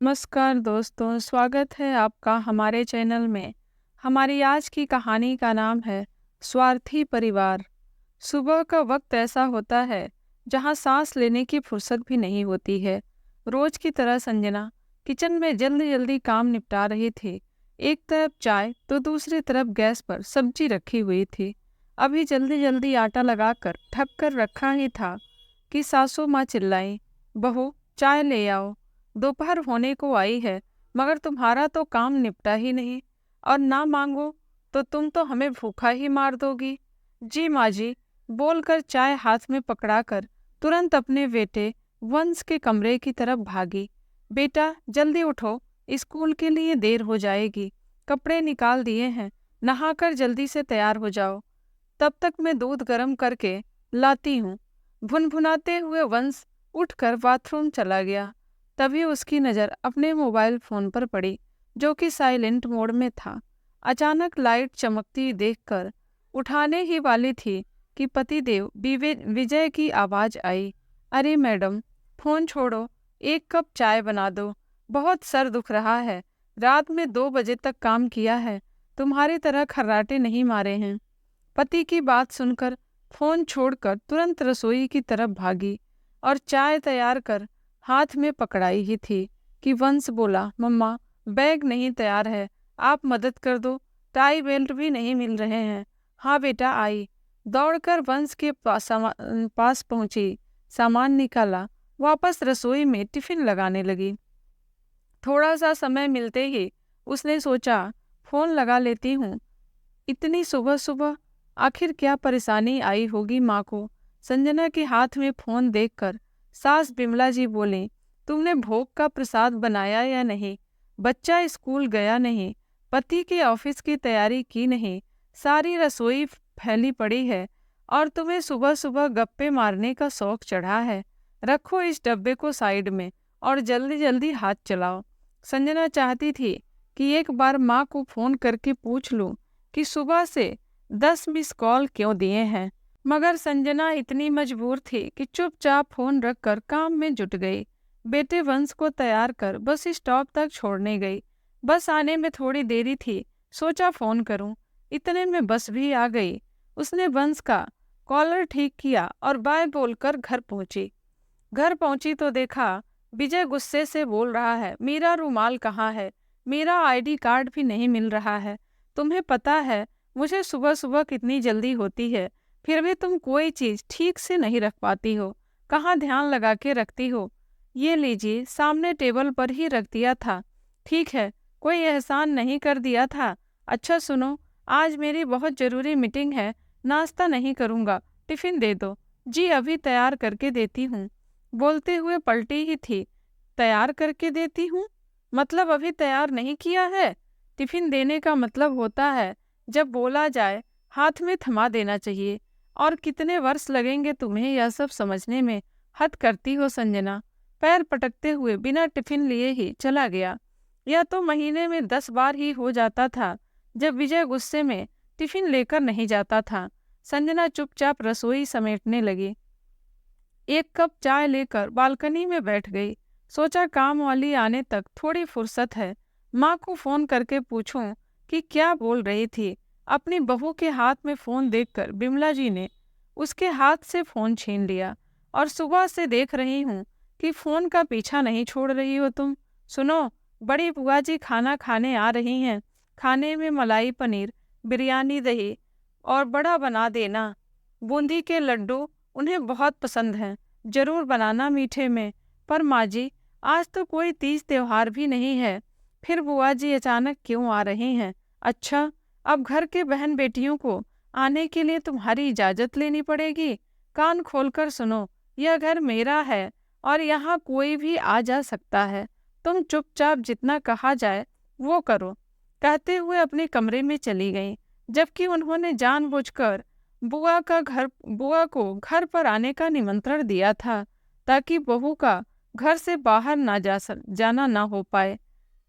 नमस्कार दोस्तों, स्वागत है आपका हमारे चैनल में। हमारी आज की कहानी का नाम है स्वार्थी परिवार। सुबह का वक्त ऐसा होता है जहां सांस लेने की फुर्सत भी नहीं होती है। रोज की तरह संजना किचन में जल्दी जल्दी काम निपटा रही थी। एक तरफ चाय तो दूसरी तरफ गैस पर सब्जी रखी हुई थी। अभी जल्दी जल्दी आटा लगाकर ढक कर रखा ही था कि सासू माँ चिल्लाई, बहू चाय ले आओ। दोपहर होने को आई है मगर तुम्हारा तो काम निपटा ही नहीं, और ना मांगो तो तुम तो हमें भूखा ही मार दोगी। जी माँ जी, बोलकर चाय हाथ में पकड़ाकर तुरंत अपने बेटे वंश के कमरे की तरफ भागी। बेटा जल्दी उठो, स्कूल के लिए देर हो जाएगी। कपड़े निकाल दिए हैं, नहाकर जल्दी से तैयार हो जाओ। तब तक मैं दूध गर्म करके लाती हूँ। भुनभुनाते हुए वंश उठकर बाथरूम चला गया। तभी उसकी नज़र अपने मोबाइल फ़ोन पर पड़ी, जो कि साइलेंट मोड में था। अचानक लाइट चमकती देखकर उठाने ही वाली थी कि पतिदेव विजय की आवाज़ आई। अरे मैडम, फ़ोन छोड़ो, एक कप चाय बना दो। बहुत सर दुख रहा है, रात में 2 बजे तक काम किया है, तुम्हारी तरह खर्राटे नहीं मारे हैं। पति की बात सुनकर फोन छोड़कर तुरंत रसोई की तरफ भागी और चाय तैयार कर हाथ में पकड़ाई ही थी कि वंश बोला, मम्मा बैग नहीं तैयार है, आप मदद कर दो, टाई बेल्ट भी नहीं मिल रहे हैं। हाँ बेटा आई। दौड़कर वंश के पास पहुंची, सामान निकाला, वापस रसोई में टिफिन लगाने लगी। थोड़ा सा समय मिलते ही उसने सोचा, फोन लगा लेती हूँ। इतनी सुबह सुबह आखिर क्या परेशानी आई होगी माँ को। संजना के हाथ में फोन देखकर सास बिमला जी बोली, तुमने भोग का प्रसाद बनाया या नहीं? बच्चा स्कूल गया नहीं, पति के ऑफिस की तैयारी की नहीं, सारी रसोई फैली पड़ी है और तुम्हें सुबह सुबह गप्पे मारने का शौक चढ़ा है। रखो इस डब्बे को साइड में और जल्दी जल्दी हाथ चलाओ। संजना चाहती थी कि एक बार माँ को फोन करके पूछ लूं कि सुबह से 10 मिस कॉल क्यों दिए हैं, मगर संजना इतनी मजबूर थी कि चुपचाप फोन रखकर काम में जुट गई। बेटे वंश को तैयार कर बस स्टॉप तक छोड़ने गई। बस आने में थोड़ी देरी थी, सोचा फोन करूं। इतने में बस भी आ गई। उसने वंश का कॉलर ठीक किया और बाय बोलकर घर पहुंची तो देखा विजय गुस्से से बोल रहा है, मेरा रुमाल कहाँ है? मेरा आईडी कार्ड भी नहीं मिल रहा है। तुम्हें पता है मुझे सुबह सुबह कितनी जल्दी होती है, फिर भी तुम कोई चीज ठीक से नहीं रख पाती हो। कहाँ ध्यान लगा के रखती हो? ये लीजिए, सामने टेबल पर ही रख दिया था। ठीक है, कोई एहसान नहीं कर दिया था। अच्छा सुनो, आज मेरी बहुत जरूरी मीटिंग है, नाश्ता नहीं करूँगा, टिफिन दे दो। जी अभी तैयार करके देती हूँ। बोलते हुए पलटी ही थी। तैयार करके देती हूँ मतलब अभी तैयार नहीं किया है? टिफिन देने का मतलब होता है जब बोला जाए हाथ में थमा देना चाहिए। और कितने वर्ष लगेंगे तुम्हें यह सब समझने में? हद करती हो संजना। पैर पटकते हुए बिना टिफिन लिए ही चला गया। यह तो महीने में 10 बार ही हो जाता था जब विजय गुस्से में टिफिन लेकर नहीं जाता था। संजना चुपचाप रसोई समेटने लगी। एक कप चाय लेकर बालकनी में बैठ गई। सोचा काम वाली आने तक थोड़ी फुर्सत है, माँ को फोन करके पूछूं कि क्या बोल रही थी। अपनी बहू के हाथ में फोन देखकर बिमला जी ने उसके हाथ से फोन छीन लिया। और सुबह से देख रही हूँ कि फोन का पीछा नहीं छोड़ रही हो तुम। सुनो, बड़ी बुआ जी खाना खाने आ रही हैं, खाने में मलाई पनीर, बिरयानी, दही और बड़ा बना देना। बूंदी के लड्डू उन्हें बहुत पसंद हैं, जरूर बनाना मीठे में। पर माँ जी, आज तो कोई तीज त्योहार भी नहीं है, फिर बुआ जी अचानक क्यों आ रही हैं? अच्छा, अब घर के बहन बेटियों को आने के लिए तुम्हारी इजाज़त लेनी पड़ेगी। कान खोलकर सुनो, यह घर मेरा है और यहाँ कोई भी आ जा सकता है। तुम चुपचाप जितना कहा जाए वो करो। कहते हुए अपने कमरे में चली गईं, जबकि उन्होंने जानबूझकर बुआ को घर पर आने का निमंत्रण दिया था ताकि बहू का घर से बाहर जाना ना हो पाए।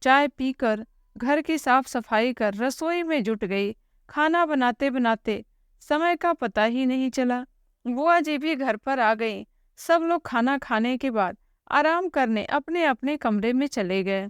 चाय पीकर घर की साफ सफाई कर रसोई में जुट गई। खाना बनाते बनाते समय का पता ही नहीं चला। बुआ जी भी घर पर आ गई। सब लोग खाना खाने के बाद आराम करने अपने अपने कमरे में चले गए।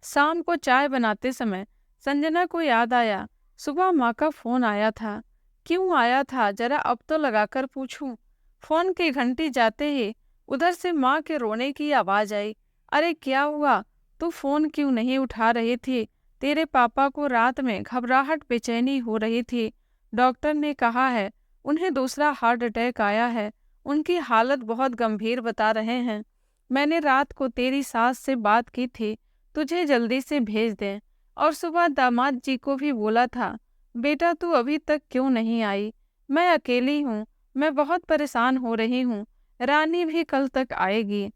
शाम को चाय बनाते समय संजना को याद आया, सुबह माँ का फोन आया था। क्यों आया था, जरा अब तो लगाकर पूछूं। फोन की घंटी जाते ही उधर से माँ के रोने की आवाज आई। अरे क्या हुआ, तू फोन क्यों नहीं उठा रही थी? तेरे पापा को रात में घबराहट बेचैनी हो रही थी। डॉक्टर ने कहा है उन्हें दूसरा हार्ट अटैक आया है। उनकी हालत बहुत गंभीर बता रहे हैं। मैंने रात को तेरी सास से बात की थी, तुझे जल्दी से भेज दें। और सुबह दामाद जी को भी बोला था। बेटा तू अभी तक क्यों नहीं आई? मैं अकेली हूँ, मैं बहुत परेशान हो रही हूँ। रानी भी कल तक आएगी।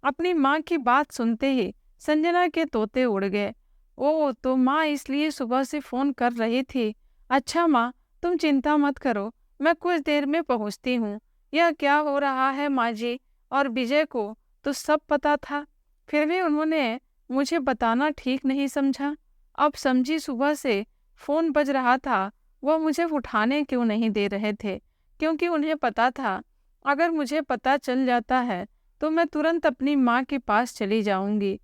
अपनी माँ की बात सुनते ही संजना के तोते उड़ गए। ओ, तो माँ इसलिए सुबह से फोन कर रही थी। अच्छा माँ, तुम चिंता मत करो, मैं कुछ देर में पहुँचती हूँ। यह क्या हो रहा है माँ जी? और विजय को तो सब पता था, फिर भी उन्होंने मुझे बताना ठीक नहीं समझा। अब समझी, सुबह से फोन बज रहा था, वह मुझे उठाने क्यों नहीं दे रहे थे? क्योंकि उन्हें पता था अगर मुझे पता चल जाता है तो मैं तुरंत अपनी माँ के पास चली जाऊंगी।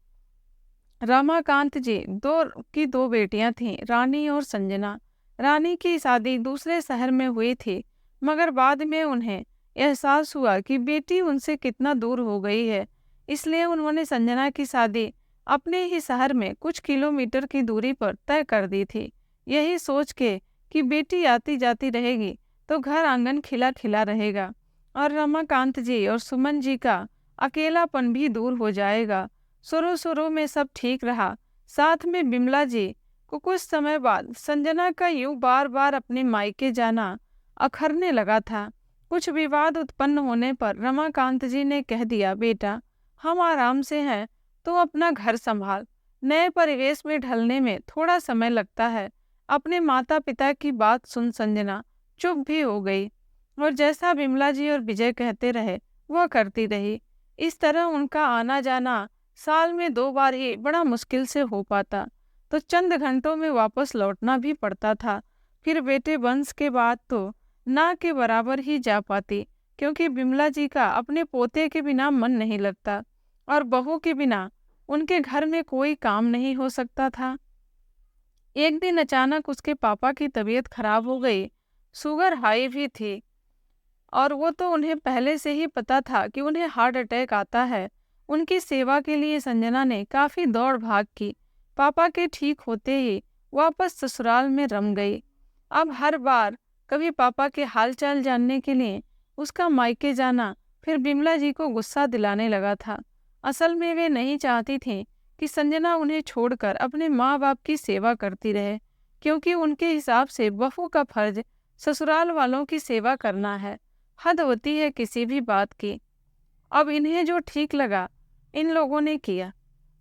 रमाकांत जी दो बेटियां थीं, रानी और संजना। रानी की शादी दूसरे शहर में हुई थी, मगर बाद में उन्हें एहसास हुआ कि बेटी उनसे कितना दूर हो गई है। इसलिए उन्होंने संजना की शादी अपने ही शहर में कुछ किलोमीटर की दूरी पर तय कर दी थी, यही सोच के कि बेटी आती जाती रहेगी तो घर आंगन खिला खिला रहेगा और रमाकांत जी और सुमन जी का अकेलापन भी दूर हो जाएगा। शुरू शुरू में सब ठीक रहा। साथ में बिमला जी को कुछ समय बाद संजना का यूं बार बार अपने मायके जाना अखरने लगा था। कुछ विवाद उत्पन्न होने पर रमाकांत जी ने कह दिया, बेटा हम आराम से हैं, तो अपना घर संभाल। नए परिवेश में ढलने में थोड़ा समय लगता है। अपने माता पिता की बात सुन संजना चुप भी हो गई और जैसा बिमला जी और विजय कहते रहे वह करती रही। इस तरह उनका आना जाना साल में 2 बार ही बड़ा मुश्किल से हो पाता, तो चंद घंटों में वापस लौटना भी पड़ता था। फिर बेटे वंश के बाद तो ना के बराबर ही जा पाती, क्योंकि बिमला जी का अपने पोते के बिना मन नहीं लगता और बहू के बिना उनके घर में कोई काम नहीं हो सकता था। एक दिन अचानक उसके पापा की तबीयत खराब हो गई। शुगर हाई भी थी और वो तो उन्हें पहले से ही पता था कि उन्हें हार्ट अटैक आता है। उनकी सेवा के लिए संजना ने काफी दौड़ भाग की। पापा के ठीक होते ही वापस ससुराल में रम गई। अब हर बार कभी पापा के हालचाल जानने के लिए उसका मायके जाना फिर बिमला जी को गुस्सा दिलाने लगा था। असल में वे नहीं चाहती थी कि संजना उन्हें छोड़कर अपने माँ बाप की सेवा करती रहे, क्योंकि उनके हिसाब से बहू का फर्ज ससुराल वालों की सेवा करना है। हद होती है किसी भी बात की। अब इन्हें जो ठीक लगा इन लोगों ने किया,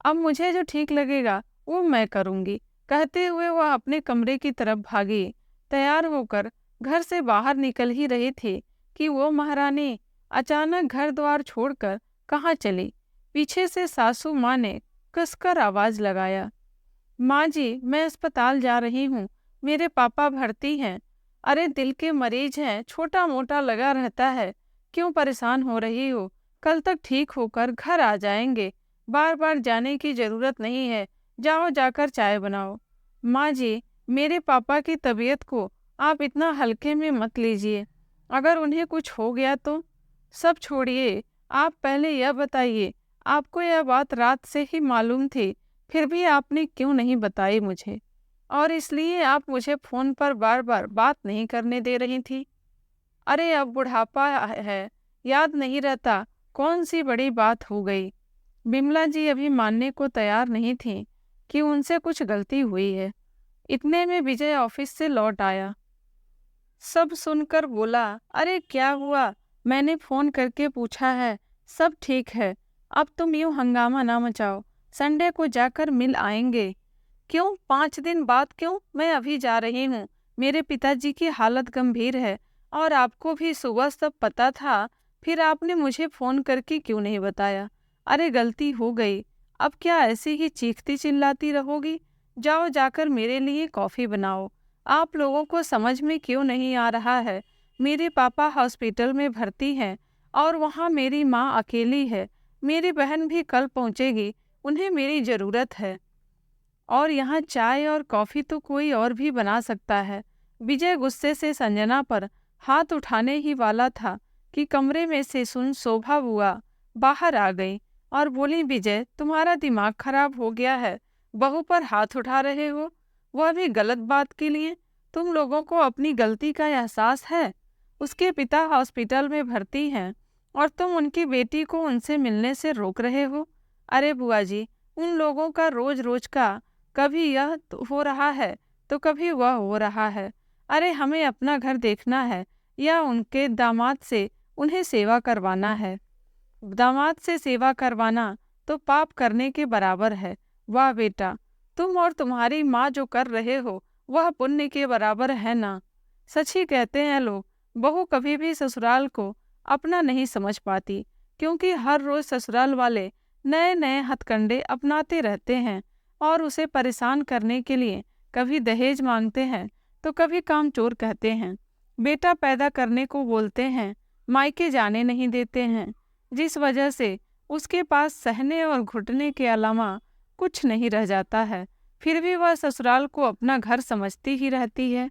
अब मुझे जो ठीक लगेगा वो मैं करूंगी, कहते हुए वह अपने कमरे की तरफ भागी। तैयार होकर घर से बाहर निकल ही रही थी कि वो महारानी अचानक घर द्वार छोड़कर कहाँ चली। पीछे से सासू माँ ने कसकर आवाज लगाया, माँ जी मैं अस्पताल जा रही हूँ, मेरे पापा भर्ती हैं। अरे दिल के मरीज हैं, छोटा मोटा लगा रहता है, क्यों परेशान हो रही हो? कल तक ठीक होकर घर आ जाएंगे, बार बार जाने की जरूरत नहीं है, जाओ जाकर चाय बनाओ। माँ जी मेरे पापा की तबीयत को आप इतना हल्के में मत लीजिए, अगर उन्हें कुछ हो गया तो। सब छोड़िए, आप पहले यह बताइए, आपको यह बात रात से ही मालूम थी, फिर भी आपने क्यों नहीं बताई मुझे? और इसलिए आप मुझे फोन पर बार बार बात नहीं करने दे रही थी। अरे अब बुढ़ापा है, याद नहीं रहता, कौन सी बड़ी बात हो गई। बिमला जी अभी मानने को तैयार नहीं थी कि उनसे कुछ गलती हुई है। इतने में विजय ऑफिस से लौट आया। सब सुनकर बोला, अरे क्या हुआ? मैंने फोन करके पूछा है, सब ठीक है। अब तुम यूं हंगामा ना मचाओ, संडे को जाकर मिल आएंगे। क्यों 5 दिन बाद क्यों? मैं अभी जा रही हूँ, मेरे पिताजी की हालत गंभीर है और आपको भी सुबह सब पता था, फिर आपने मुझे फोन करके क्यों नहीं बताया? अरे गलती हो गई, अब क्या ऐसे ही चीखती चिल्लाती रहोगी? जाओ जाकर मेरे लिए कॉफी बनाओ। आप लोगों को समझ में क्यों नहीं आ रहा है? मेरे पापा हॉस्पिटल में भर्ती हैं और वहाँ मेरी माँ अकेली है। मेरी बहन भी कल पहुँचेगी, उन्हें मेरी ज़रूरत है। और यहाँ चाय और कॉफ़ी तो कोई और भी बना सकता है। विजय गुस्से से संजना पर हाथ उठाने ही वाला था कि कमरे में से सुन शोभा बुआ बाहर आ गई और बोली, विजय तुम्हारा दिमाग खराब हो गया है, बहू पर हाथ उठा रहे हो, वह भी गलत बात के लिए। तुम लोगों को अपनी गलती का एहसास है? उसके पिता हॉस्पिटल में भर्ती हैं और तुम उनकी बेटी को उनसे मिलने से रोक रहे हो। अरे बुआ जी, उन लोगों का रोज रोज का कभी यह हो रहा है तो कभी वह हो रहा है। अरे हमें अपना घर देखना है या उनके दामाद से उन्हें सेवा करवाना है। दामाद से सेवा करवाना तो पाप करने के बराबर है। वाह बेटा, तुम और तुम्हारी माँ जो कर रहे हो वह पुण्य के बराबर है ना। सच ही कहते हैं लोग, बहू कभी भी ससुराल को अपना नहीं समझ पाती, क्योंकि हर रोज ससुराल वाले नए नए हथकंडे अपनाते रहते हैं और उसे परेशान करने के लिए कभी दहेज मांगते हैं तो कभी कामचोर कहते हैं, बेटा पैदा करने को बोलते हैं, मायके जाने नहीं देते हैं, जिस वजह से उसके पास सहने और घुटने के अलावा कुछ नहीं रह जाता है। फिर भी वह ससुराल को अपना घर समझती ही रहती है।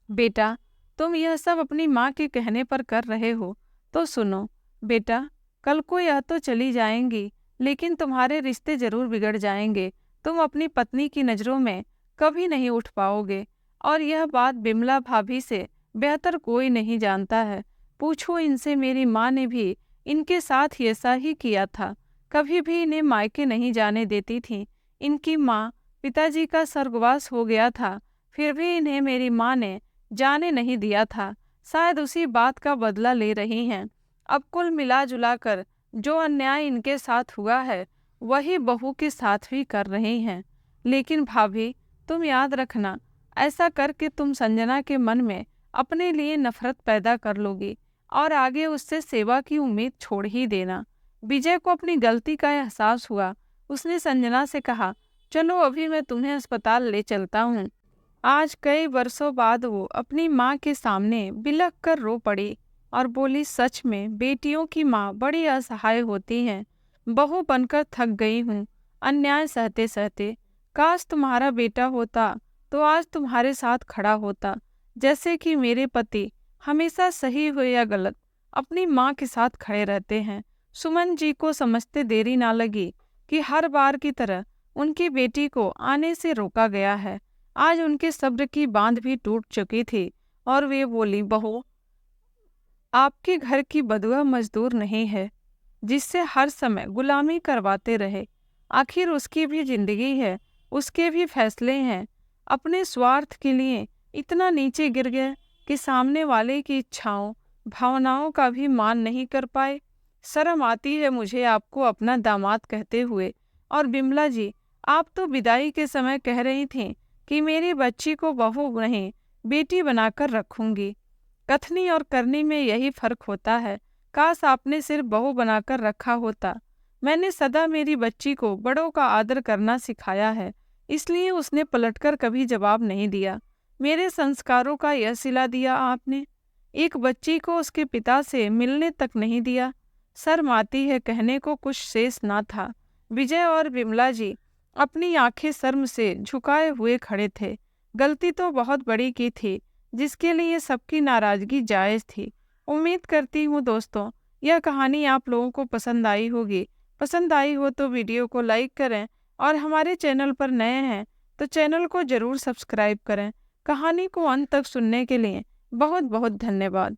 बेटा, तुम यह सब अपनी माँ के कहने पर कर रहे हो तो सुनो बेटा, कल को यह तो चली जाएंगी, लेकिन तुम्हारे रिश्ते जरूर बिगड़ जाएंगे। तुम अपनी पत्नी की नज़रों में कभी नहीं उठ पाओगे, और यह बात बिमला भाभी से बेहतर कोई नहीं जानता है। पूछो इनसे, मेरी माँ ने भी इनके साथ ऐसा ही किया था, कभी भी इन्हें मायके नहीं जाने देती थी। इनकी माँ पिताजी का स्वर्गवास हो गया था, फिर भी इन्हें मेरी माँ ने जाने नहीं दिया था। शायद उसी बात का बदला ले रही हैं। अब कुल मिला जुला कर जो अन्याय इनके साथ हुआ है वही बहू के साथ भी कर रही हैं। लेकिन भाभी, तुम याद रखना, ऐसा करके तुम संजना के मन में अपने लिए नफरत पैदा कर लोगी और आगे उससे सेवा की उम्मीद छोड़ ही देना। विजय को अपनी गलती का एहसास हुआ। उसने संजना से कहा, चलो अभी मैं तुम्हें अस्पताल ले चलता हूँ। आज कई वर्षों बाद वो अपनी माँ के सामने बिलख कर रो पड़ी और बोली, सच में बेटियों की माँ बड़ी असहाय होती हैं। बहू बनकर थक गई हूँ अन्याय सहते सहते। काश तुम्हारा बेटा होता तो आज तुम्हारे साथ खड़ा होता, जैसे कि मेरे पति हमेशा सही हो या गलत अपनी माँ के साथ खड़े रहते हैं। सुमन जी को समझते देरी ना लगी कि हर बार की तरह उनकी बेटी को आने से रोका गया है। आज उनके सब्र की बांध भी टूट चुकी थी और वे बोली, बहू, आपके घर की बदुआ मजदूर नहीं है जिससे हर समय गुलामी करवाते रहे। आखिर उसकी भी जिंदगी है, उसके भी फैसले हैं। अपने स्वार्थ के लिए इतना नीचे गिर गए कि सामने वाले की इच्छाओं भावनाओं का भी मान नहीं कर पाए। शर्म आती है मुझे आपको अपना दामाद कहते हुए। और बिमला जी, आप तो विदाई के समय कह रही थीं कि मेरी बच्ची को बहू नहीं बेटी बनाकर रखूंगी। कथनी और करनी में यही फर्क होता है। काश आपने सिर्फ बहू बनाकर रखा होता। मैंने सदा मेरी बच्ची को बड़ों का आदर करना सिखाया है, इसलिए उसने पलटकर कभी जवाब नहीं दिया। मेरे संस्कारों का यह सिला दिया आपने। एक बच्ची को उसके पिता से मिलने तक नहीं दिया। शर्म आती है, कहने को कुछ शेष ना था। विजय और बिमला जी अपनी आंखें शर्म से झुकाए हुए खड़े थे। गलती तो बहुत बड़ी की थी, जिसके लिए सबकी नाराजगी जायज़ थी। उम्मीद करती हूँ दोस्तों, यह कहानी आप लोगों को पसंद आई होगी। पसंद आई हो तो वीडियो को लाइक करें और हमारे चैनल पर नए हैं तो चैनल को ज़रूर सब्सक्राइब करें। कहानी को अंत तक सुनने के लिए बहुत बहुत धन्यवाद।